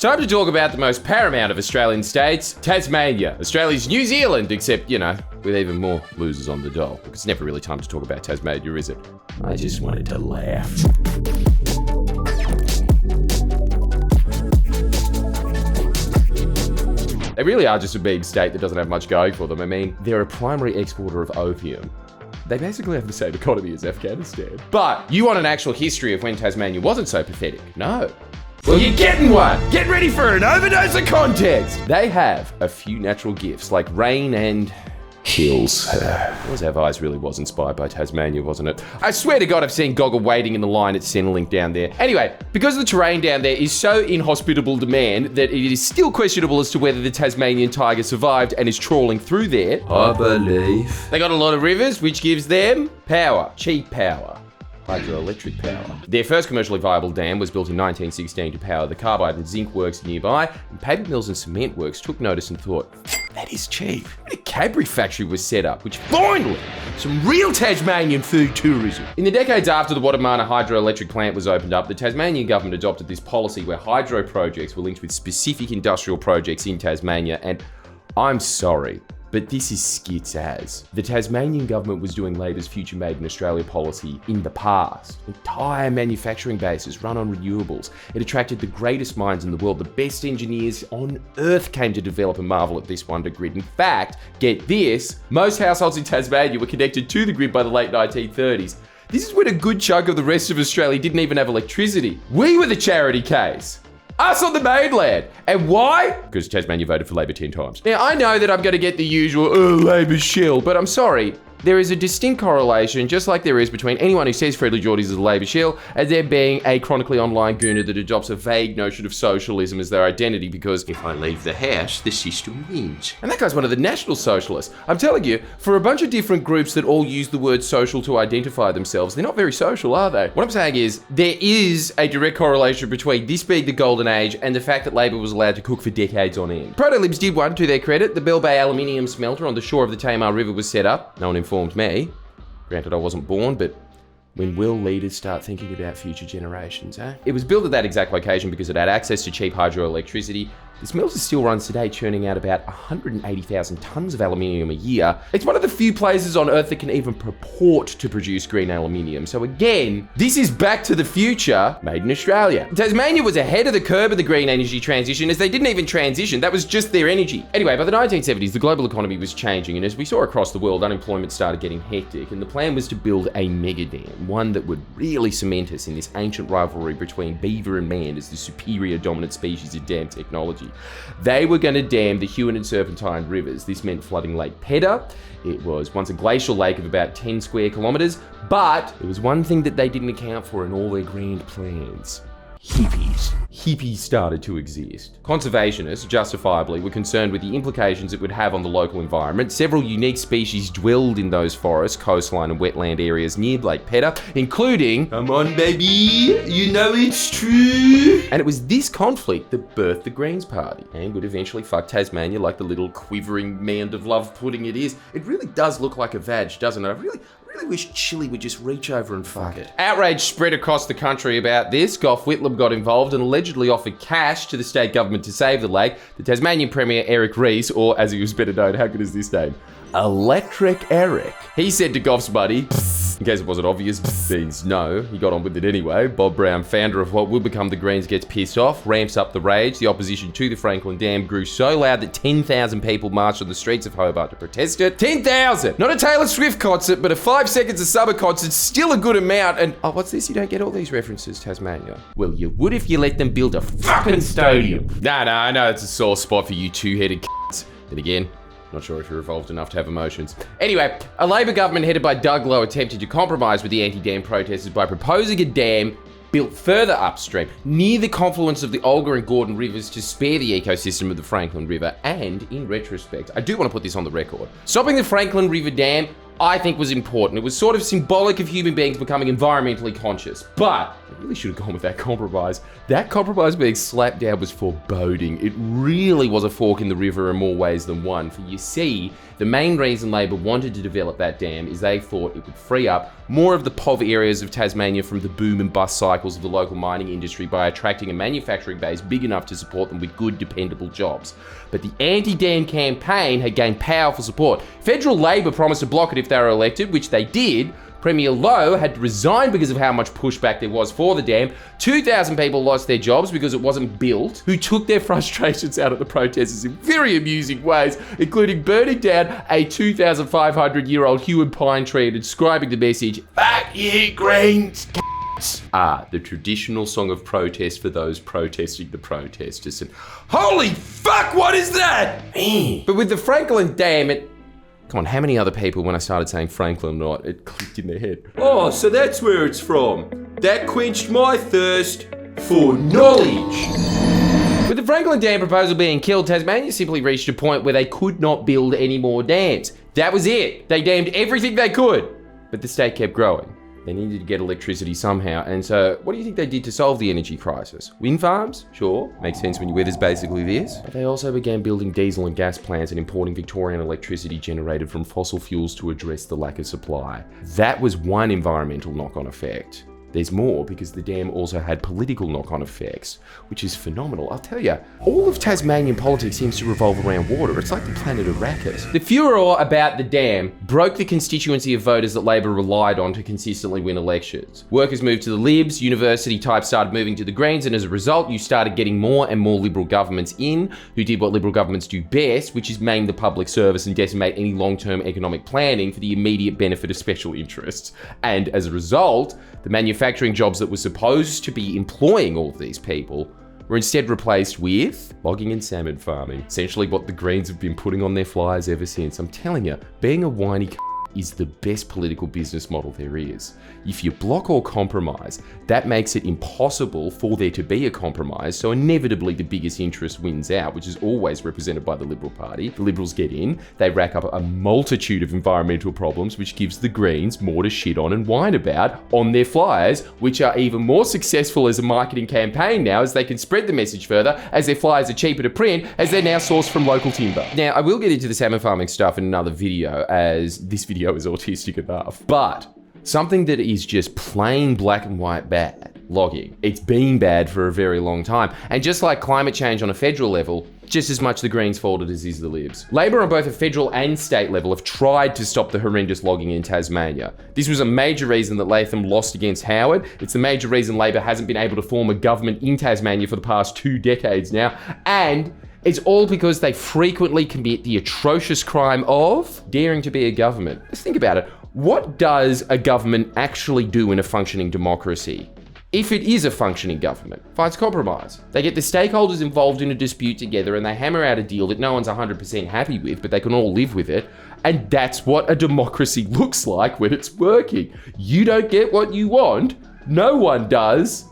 It's time to talk about the most paramount of Australian states, Tasmania. Australia's New Zealand, except, with even more losers on the dole. It's never really time to talk about Tasmania, is it? I just wanted to laugh. They really are just a big state that doesn't have much going for them. I mean, they're a primary exporter of opium. They basically have the same economy as Afghanistan. But you want an actual history of when Tasmania wasn't so pathetic? No. Well, you're getting one! Get ready for an overdose of context! They have a few natural gifts like rain and hills. Yours Have Eyes really was inspired by Tasmania, wasn't it? I swear to God, I've seen Goggle waiting in the line at Centrelink down there. Anyway, because the terrain down there is so in hospitable demand that it is still questionable as to whether the Tasmanian tiger survived and is trawling through there. I believe. They got a lot of rivers, which gives them power. Cheap power. Hydroelectric power. Their first commercially viable dam was built in 1916 to power the carbide and zinc works nearby, and paper mills and cement works took notice and thought, that is cheap. And a Cadbury factory was set up, which finally, some real Tasmanian food tourism. In the decades after the Wattamana hydroelectric plant was opened up, the Tasmanian government adopted this policy where hydro projects were linked with specific industrial projects in Tasmania, and I'm sorry, but this is skits as. The Tasmanian government was doing Labor's Future Made in Australia policy in the past. Entire manufacturing bases run on renewables. It attracted the greatest minds in the world. The best engineers on earth came to develop and marvel at this wonder grid. In fact, get this, most households in Tasmania were connected to the grid by the late 1930s. This is when a good chunk of the rest of Australia didn't even have electricity. We were the charity case. Us on the mainland. And why? Because Tasmania voted for Labor 10 times. Now, I know that I'm going to get the usual, Labor shill, but I'm sorry. There is a distinct correlation, just like there is between anyone who says Fredley Geordies is a Labor shill and there being a chronically online gooner that adopts a vague notion of socialism as their identity because if I leave the house, the system wins. And that guy's one of the National Socialists. I'm telling you, for a bunch of different groups that all use the word social to identify themselves, they're not very social, are they? What I'm saying is, there is a direct correlation between this being the golden age and the fact that Labor was allowed to cook for decades on end. Proto-Libs did one, to their credit. The Bell Bay aluminium smelter on the shore of the Tamar River was set up. No one informed me. Granted, I wasn't born, but when will leaders start thinking about future generations, eh? It was built at that exact location because it had access to cheap hydroelectricity. The smelter still runs today, churning out about 180,000 tons of aluminium a year. It's one of the few places on Earth that can even purport to produce green aluminium. So again, this is back to the future, made in Australia. Tasmania was ahead of the curve of the green energy transition as they didn't even transition. That was just their energy. Anyway, by the 1970s, the global economy was changing, and as we saw across the world, unemployment started getting hectic, and the plan was to build a mega dam, one that would really cement us in this ancient rivalry between beaver and man as the superior dominant species of dam technology. They were going to dam the Huon and Serpentine rivers. This meant flooding Lake Pedder. It was once a glacial lake of about 10 square kilometres, but there was one thing that they didn't account for in all their grand plans. Hippies. Hippies started to exist. Conservationists, justifiably, were concerned with the implications it would have on the local environment. Several unique species dwelled in those forests, coastline and wetland areas near Lake Pedder, including, come on baby, you know it's true. And it was this conflict that birthed the Greens Party and would eventually fuck Tasmania like the little quivering mound of love pudding it is. It really does look like a vag, doesn't it? I really wish Chile would just reach over and fuck it. Outrage spread across the country about this. Gough Whitlam got involved and allegedly offered cash to the state government to save the lake. The Tasmanian Premier Eric Rees, or as he was better known, how good is this name? Electric Eric. He said to Gough's buddy, in case it wasn't obvious, means no. He got on with it anyway. Bob Brown, founder of what would become the Greens, gets pissed off, ramps up the rage. The opposition to the Franklin Dam grew so loud that 10,000 people marched on the streets of Hobart to protest it. 10,000! Not a Taylor Swift concert, but a 5 Seconds of Summer concert, still a good amount. And, oh, what's this? You don't get all these references, Tasmania. Well, you would if you let them build a fucking stadium. Nah, I know it's a sore spot for you two-headed c***s. Then again, not sure if you're evolved enough to have emotions. Anyway, a Labor government headed by Doug Lowe attempted to compromise with the anti-dam protesters by proposing a dam built further upstream, near the confluence of the Olga and Gordon rivers to spare the ecosystem of the Franklin River. And in retrospect, I do want to put this on the record. Stopping the Franklin River Dam, I think, was important. It was sort of symbolic of human beings becoming environmentally conscious. But I really should have gone with that compromise. That compromise being slapped down was foreboding. It really was a fork in the river in more ways than one. For you see, The main reason Labor wanted to develop that dam is they thought it would free up more of the poverty areas of Tasmania from the boom and bust cycles of the local mining industry by attracting a manufacturing base big enough to support them with good, dependable jobs. But the anti-dam campaign had gained powerful support. Federal Labor promised to block it if they were elected, which they did. Premier Lowe had to resign because of how much pushback there was for the dam. 2,000 people lost their jobs because it wasn't built, who took their frustrations out of the protesters in very amusing ways, including burning down a 2,500-year-old hue and pine tree and inscribing the message, "Fuck you, Greens, the traditional song of protest for those protesting the protesters." And holy fuck, what is that? But with the Franklin Dam, come on, how many other people, when I started saying Franklin or not, it clicked in their head? Oh, so that's where it's from. That quenched my thirst for knowledge. With the Franklin Dam proposal being killed, Tasmania simply reached a point where they could not build any more dams. That was it. They dammed everything they could. But the state kept growing. They needed to get electricity somehow, and so what do you think they did to solve the energy crisis? Wind farms? Sure, makes sense when your weather's basically this. But they also began building diesel and gas plants and importing Victorian electricity generated from fossil fuels to address the lack of supply. That was one environmental knock-on effect. There's more because the dam also had political knock-on effects, which is phenomenal. I'll tell you, all of Tasmanian politics seems to revolve around water. It's like the planet Arrakis. The furor about the dam broke the constituency of voters that Labor relied on to consistently win elections. Workers moved to the Libs, university types started moving to the Greens, and as a result, you started getting more and more Liberal governments in, who did what Liberal governments do best, which is maim the public service and decimate any long-term economic planning for the immediate benefit of special interests. And as a result, the manufacturing jobs that were supposed to be employing all of these people were instead replaced with logging and salmon farming. Essentially what the Greens have been putting on their flyers ever since. I'm telling you, being a whiny is the best political business model there is. If you block or compromise, that makes it impossible for there to be a compromise, so inevitably the biggest interest wins out, which is always represented by the Liberal Party. The Liberals get in, they rack up a multitude of environmental problems, which gives the Greens more to shit on and whine about on their flyers, which are even more successful as a marketing campaign now, as they can spread the message further, as their flyers are cheaper to print, as they're now sourced from local timber. Now, I will get into the salmon farming stuff in another video, as this video is autistic enough, but something that is just plain black and white bad, logging. It's been bad for a very long time. And just like climate change on a federal level, just as much the Greens faulted as is the Libs. Labor on both a federal and state level have tried to stop the horrendous logging in Tasmania. This was a major reason that Latham lost against Howard. It's the major reason Labor hasn't been able to form a government in Tasmania for the past 2 decades now. And it's all because they frequently commit the atrocious crime of daring to be a government. Let's think about it. What does a government actually do in a functioning democracy? If it is a functioning government, finds compromise. They get the stakeholders involved in a dispute together and they hammer out a deal that no one's 100% happy with, but they can all live with it. And that's what a democracy looks like when it's working. You don't get what you want, no one does.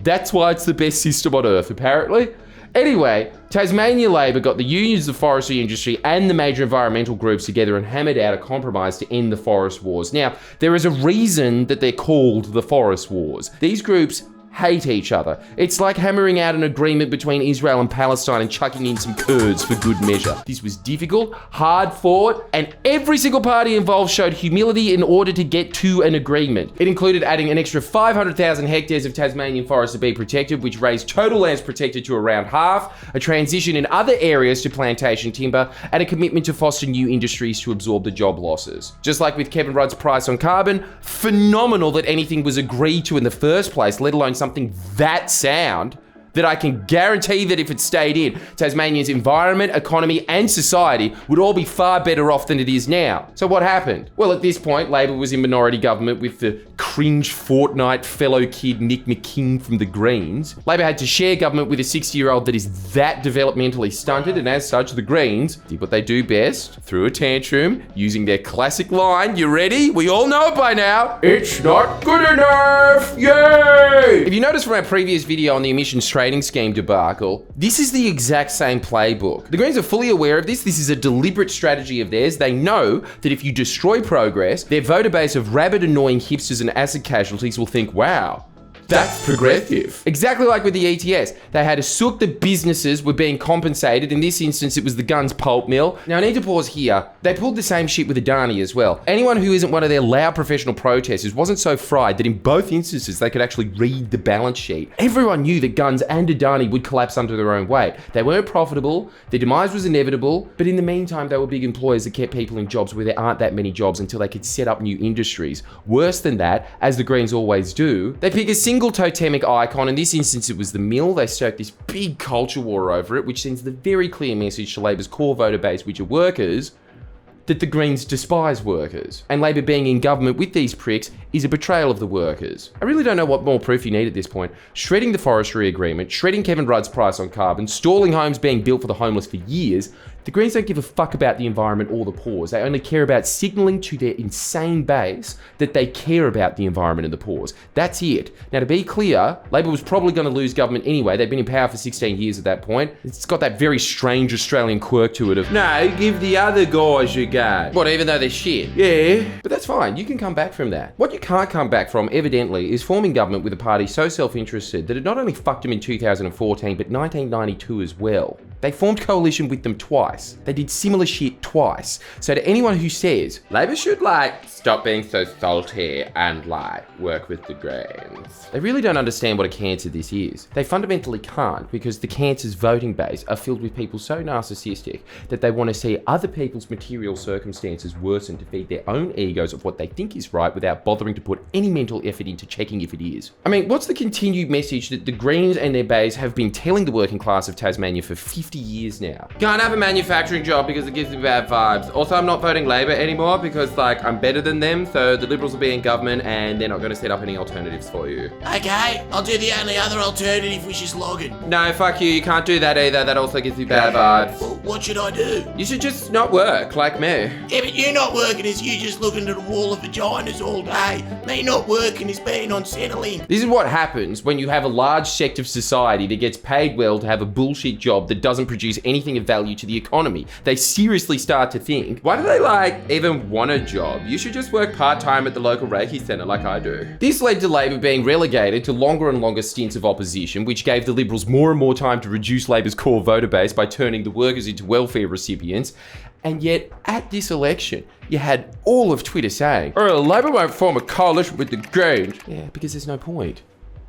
That's why it's the best system on earth, apparently. Anyway, Tasmania Labor got the unions, the forestry industry, and the major environmental groups together and hammered out a compromise to end the forest wars. Now, there is a reason that they're called the forest wars. These groups hate each other. It's like hammering out an agreement between Israel and Palestine and chucking in some Kurds for good measure. This was difficult, hard fought, and every single party involved showed humility in order to get to an agreement. It included adding an extra 500,000 hectares of Tasmanian forest to be protected, which raised total lands protected to around half, a transition in other areas to plantation timber, and a commitment to foster new industries to absorb the job losses. Just like with Kevin Rudd's price on carbon, phenomenal that anything was agreed to in the first place, let alone something that sound, that I can guarantee that if it stayed in, Tasmania's environment, economy, and society would all be far better off than it is now. So what happened? Well, at this point, Labor was in minority government with the cringe Fortnite fellow kid Nick McKing from the Greens. Labor had to share government with a 60-year-old that is that developmentally stunted, and as such, the Greens did what they do best, threw a tantrum, using their classic line, you ready? We all know it by now. It's not good enough, yay! If you notice from our previous video on the emissions trading scheme debacle, this is the exact same playbook. The Greens are fully aware of this. This is a deliberate strategy of theirs. They know that if you destroy progress, their voter base of rabid, annoying hipsters and acid casualties will think, wow, That's progressive. Exactly like with the ETS. They had to sook the businesses were being compensated. In this instance, it was the Guns pulp mill. Now, I need to pause here. They pulled the same shit with Adani as well. Anyone who isn't one of their loud professional protesters wasn't so fried that in both instances, they could actually read the balance sheet. Everyone knew that Guns and Adani would collapse under their own weight. They weren't profitable. Their demise was inevitable. But in the meantime, they were big employers that kept people in jobs where there aren't that many jobs until they could set up new industries. Worse than that, as the Greens always do, they pick a single totemic icon. In this instance, it was the mill. They stoke this big culture war over it, which sends the very clear message to Labor's core voter base, which are workers, that the Greens despise workers. And Labor being in government with these pricks is a betrayal of the workers. I really don't know what more proof you need at this point. Shredding the forestry agreement, shredding Kevin Rudd's price on carbon, stalling homes being built for the homeless for years, the Greens don't give a fuck about the environment or the poor. They only care about signalling to their insane base that they care about the environment and the poor. That's it. Now, to be clear, Labor was probably going to lose government anyway. They've been in power for 16 years at that point. It's got that very strange Australian quirk to it of, no, give the other guys a go. What, even though they're shit? Yeah. But that's fine. You can come back from that. What you can't come back from, evidently, is forming government with a party so self-interested that it not only fucked them in 2014, but 1992 as well. They formed coalition with them twice. They did similar shit twice. So to anyone who says, Labor should, stop being so salty and, work with the Greens, they really don't understand what a cancer this is. They fundamentally can't, because the cancer's voting base are filled with people so narcissistic that they want to see other people's material circumstances worsen to feed their own egos of what they think is right without bothering to put any mental effort into checking if it is. I mean, what's the continued message that the Greens and their base have been telling the working class of Tasmania for 50 years now? Can't have a manufacturing job because it gives me bad vibes. Also, I'm not voting Labor anymore because, I'm better than them, so the Liberals will be in government and they're not going to set up any alternatives for you. Okay, I'll do the only other alternative, which is logging. No, fuck you. You can't do that either. That also gives me bad vibes. Well, what should I do? You should just not work, like me. Yeah, but you not working is you just looking at a wall of vaginas all day. Me not working is being unsettling. This is what happens when you have a large sect of society that gets paid well to have a bullshit job that doesn't produce anything of value to the economy. They seriously start to think, why do they even want a job? You should just work part-time at the local Reiki centre like I do. This led to Labor being relegated to longer and longer stints of opposition, which gave the Liberals more and more time to reduce Labor's core voter base by turning the workers into welfare recipients. And yet, at this election, you had all of Twitter saying, oh, Labor won't form a coalition with the Greens. Yeah, because there's no point.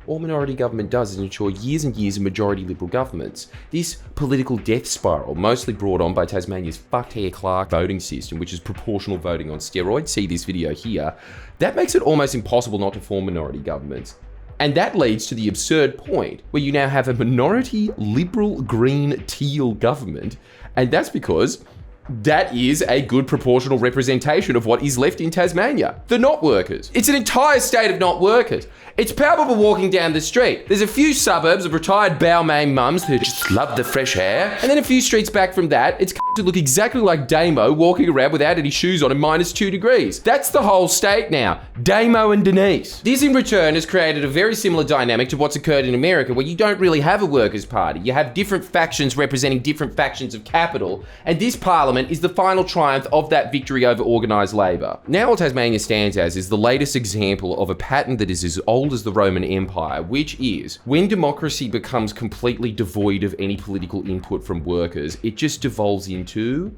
All minority government does is ensure years and years of majority Liberal governments. This political death spiral, mostly brought on by Tasmania's fucked Hare-Clark voting system, which is proportional voting on steroids, see this video here, that makes it almost impossible not to form minority governments. And that leads to the absurd point where you now have a minority Liberal, Green, Teal government, and that's because that is a good proportional representation of what is left in Tasmania. The not workers. It's an entire state of not workers. It's palpable walking down the street. There's a few suburbs of retired Balmain mums who just love the fresh air. And then a few streets back from that, it's to look exactly like Damo walking around without any shoes on at -2 degrees. That's the whole state now. Damo and Denise. This in return has created a very similar dynamic to what's occurred in America, where you don't really have a workers' party. You have different factions representing different factions of capital, and this parliament is the final triumph of that victory over organised labour. Now what Tasmania stands as is the latest example of a pattern that is as old as the Roman Empire, which is, when democracy becomes completely devoid of any political input from workers, it just devolves into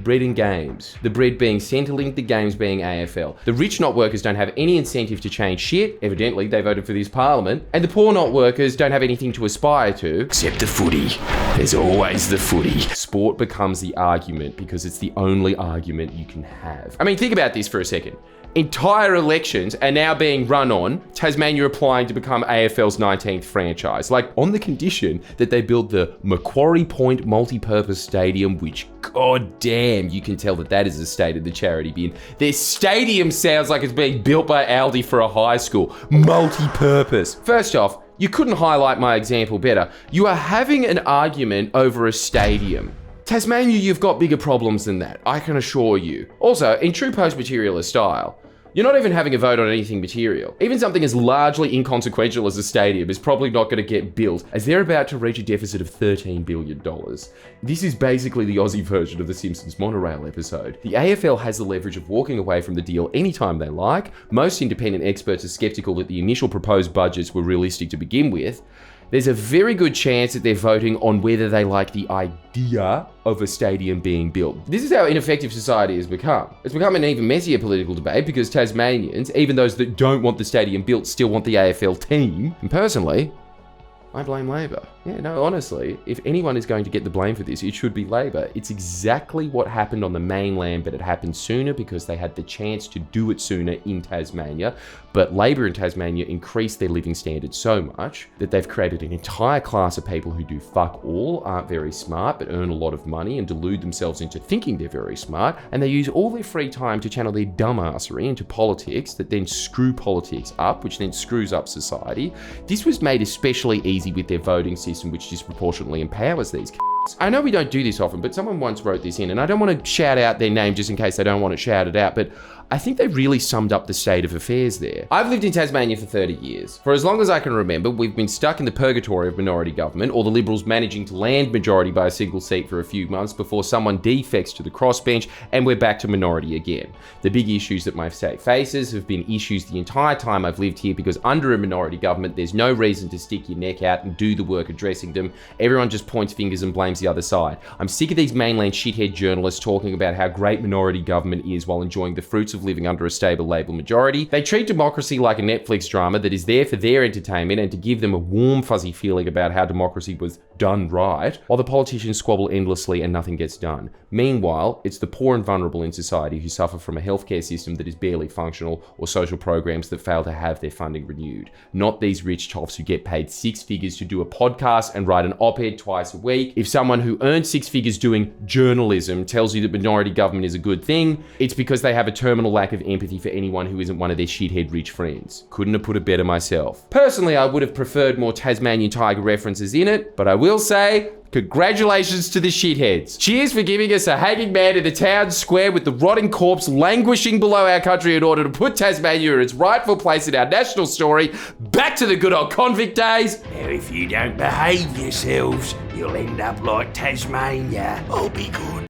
bread and games. The bread being Centrelink, the games being AFL. The rich not workers don't have any incentive to change shit. Evidently, they voted for this parliament. And the poor not workers don't have anything to aspire to. Except the footy. There's always the footy. Sport becomes the argument because it's the only argument you can have. I mean, think about this for a second. Entire elections are now being run on Tasmania applying to become AFL's 19th franchise, on the condition that they build the Macquarie Point multi-purpose stadium, which goddamn, you can tell that is a state of the charity bin. Their stadium sounds like it's being built by Aldi for a high school. Multi-purpose. First off, you couldn't highlight my example better. You are having an argument over a stadium. Tasmania, you've got bigger problems than that, I can assure you. Also, in true post-materialist style, You're not even having a vote on anything material. Even something as largely inconsequential as a stadium is probably not going to get built, as they're about to reach a deficit of $13 billion. This is basically the Aussie version of the Simpsons monorail episode. The AFL has the leverage of walking away from the deal anytime they like. Most independent experts are skeptical that the initial proposed budgets were realistic to begin with. There's a very good chance that they're voting on whether they like the idea of a stadium being built. This is how ineffective society has become. It's become an even messier political debate because Tasmanians, even those that don't want the stadium built, still want the AFL team. And personally, I blame Labor. Yeah, no, honestly, if anyone is going to get the blame for this, it should be Labor. It's exactly what happened on the mainland, but it happened sooner because they had the chance to do it sooner in Tasmania. But Labor in Tasmania increased their living standards so much that they've created an entire class of people who do fuck all, aren't very smart, but earn a lot of money and delude themselves into thinking they're very smart. And they use all their free time to channel their dumbassery into politics that then screw politics up, which then screws up society. This was made especially easy with their voting system, which disproportionately empowers these c***s. I know we don't do this often, but someone once wrote this in, and I don't want to shout out their name just in case they don't want it shouted out, but I think they really summed up the state of affairs there. I've lived in Tasmania for 30 years. For as long as I can remember, we've been stuck in the purgatory of minority government, or the Liberals managing to land majority by a single seat for a few months before someone defects to the crossbench, and we're back to minority again. The big issues that my state faces have been issues the entire time I've lived here, because under a minority government, there's no reason to stick your neck out and do the work addressing them. Everyone just points fingers and blames the other side. I'm sick of these mainland shithead journalists talking about how great minority government is while enjoying the fruits of living under a stable Labor majority. They treat democracy like a Netflix drama that is there for their entertainment and to give them a warm, fuzzy feeling about how democracy was done right, while the politicians squabble endlessly and nothing gets done. Meanwhile, it's the poor and vulnerable in society who suffer from a healthcare system that is barely functional or social programs that fail to have their funding renewed. Not these rich toffs who get paid six figures to do a podcast and write an op-ed twice a week. If someone who earns six figures doing journalism tells you that minority government is a good thing, it's because they have a terminal lack of empathy for anyone who isn't one of their shithead rich friends. Couldn't have put it better myself. Personally, I would have preferred more Tasmanian tiger references in it, but I will say, congratulations to the shitheads. Cheers for giving us a hanging man in the town square with the rotting corpse languishing below our country in order to put Tasmania in its rightful place in our national story. Back to the good old convict days. Now, if you don't behave yourselves, you'll end up like Tasmania. I'll be good.